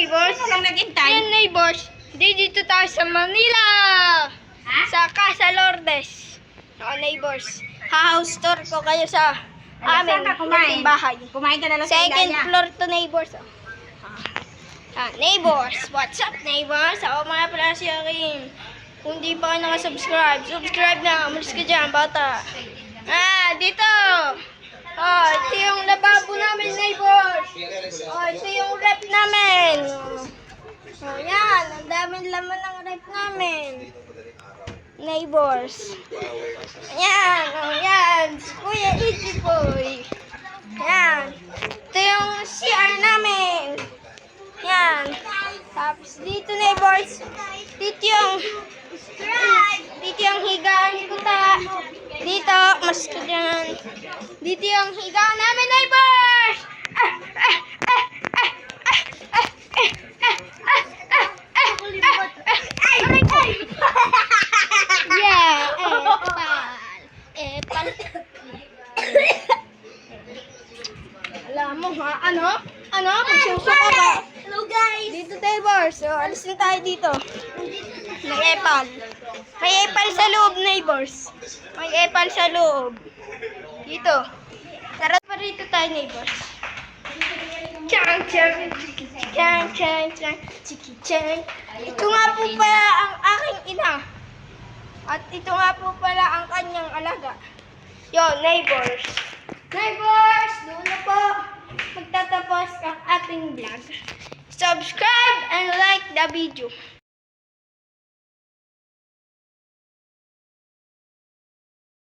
neighbors. Ano lang naghintay? Ayan, neighbors. Dito tayo sa Manila. Ha? Sa Casa Lourdes. Neighbors. Ha-house tour ko kayo sa amin. Saan ka kumain? Bahay. Kumain ka na lang sa Second Ilaya. floor to, neighbors. Neighbors. What's up, neighbors? Ako mga pala si Akim. Kung di pa kayo nakasubscribe, subscribe na. Umalis ka dyan, bata. Dito. Ito yung lababo namin, neighbors. Ito yung rep namin. Yan. Ang daming laman ng rep namin. Neighbors. Yan. Yan. Si Kuya Itchy Boy. Yan. Ito yung CR namin. Yan. Tapos dito, neighbors. Dito yung higaan ko ta. Dito, mas ko dyan. Dito yung higaan namin, neighbors! Yeah, epal. Alam mo ha, ano? Magsusuka ka. Hello guys! Dito, neighbors. So, alis na tayo dito. May epal. May epal sa loob, neighbors. May epal sa loob. Dito. Tara pa rito tayo, neighbors. Chang, chang, chang, chang, chang, chiki, chang. Ito nga po pala ang aking ina. At ito nga po pala ang kanyang alaga. Yo, neighbors. Neighbors, doon na po magtatapos ang ating vlog. Subscribe and like the video.